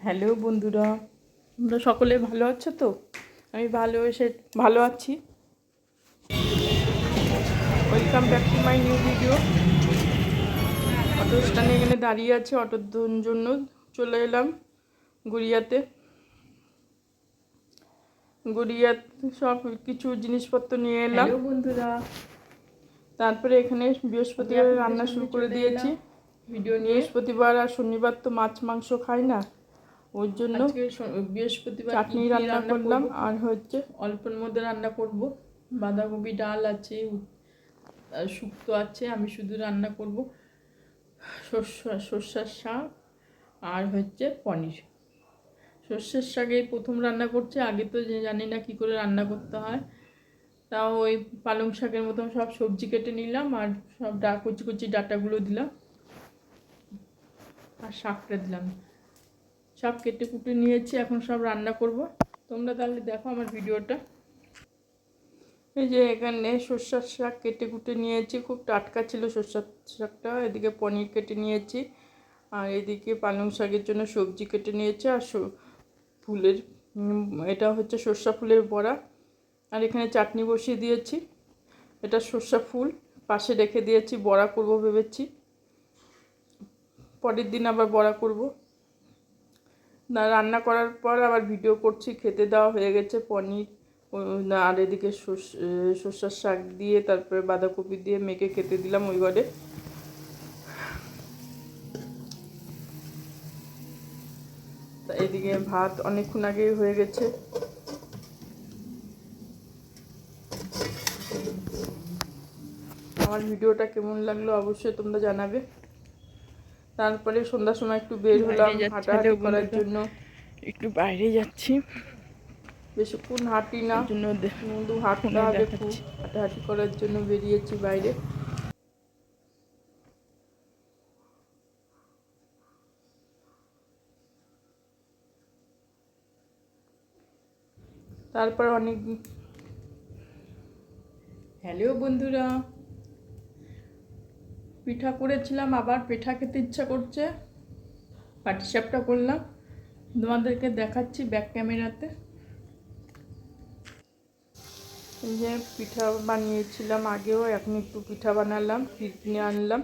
Hello বন্ধুরা, তোমরা সকলে ভালো আছো তো? আমি ভালো আছি। Welcome back to my new video. Auto স্ট্যান্ডে এখানে দাঁড়িয়ে আছে, অটোর জন্য চলে এলাম গড়িয়াতে। সব কিছু জিনিসপত্র নিয়ে এলাম। হ্যালো বন্ধুরা, তারপরে এখানে বৃহস্পতিবার রান্না শুরু করে দিয়েছি। বৃহস্পতিবার আর শনিবার তো মাছ মাংস খাই না, ওর জন্য বৃহস্পতিবার চাটনি রান্না করলাম। আর হচ্ছে অল্পের মধ্যে রান্না করব। বাঁধাকপি ডাল আছে, আর শুক্তো আছে। আমি শুধু রান্না করব সর্ষের শাক আর হচ্ছে পনির। সর্ষের শাকে প্রথম রান্না করছে, আগে তো জানি না কি করে রান্না করতে হয়। তাও ওই পালং শাকের মতন সব সবজি কেটে নিলাম আর সব কুচি কুচি ডাঁটাগুলো দিলাম আর শাকটা দিলাম। সব কেটে কুটে নিয়েছি, এখন সব রান্না করব। তোমরা তাহলে দেখো আমার ভিডিওটা। এই যে এখানে সর্ষের শাক কেটে কুটে নিয়েছি, খুব টাটকা ছিল সর্ষের শাকটা। এদিকে পনির কেটে নিয়েছি, আর এদিকে পালং শাকের জন্য সবজি কেটে নিয়েছি। আর ফুলের এটা হচ্ছে সর্ষা ফুলের বড়া। আর এখানে চাটনি বসিয়ে দিয়েছি, এটা সর্ষা ফুল পাশে রেখে দিয়েছি। বড়া করব ভেবেছি, পরের দিন আবার বড়া করব। না, রান্না করার পর আবার ভিডিও করছি। খেতে দেওয়া হয়ে গেছে পনির, আর এদিকে সর্ষের শাক দিয়ে তারপরে বাঁধাকপি দিয়ে মেখে খেতে দিলাম ওই ঘরে। এদিকে ভাত অনেকক্ষণ আগেই হয়ে গেছে। আমার ভিডিওটা কেমন লাগলো অবশ্যই তোমরা জানাবে। তারপরে সন্ধ্যার সময় একটু বের হলাম হাঁটাহাঁটি করার জন্য। একটু বাইরে যাচ্ছি, বেশিক্ষণ হাঁটি না, শুধু হাঁটতে হবে, খুব হাঁটাহাঁটি করার জন্য বেরিয়েছি বাইরে। তারপর হ্যালো বন্ধুরা, পিঠা করেছিলাম, আবার পিঠা খেতে ইচ্ছা করছে। পাটিসাপটা করলাম, তোমাদেরকে দেখাচ্ছি ব্যাক ক্যামেরাতে। এই যে পিঠা বানিয়েছিলাম আগেও, এখন একটু পিঠা বানালাম, কিনে আনলাম।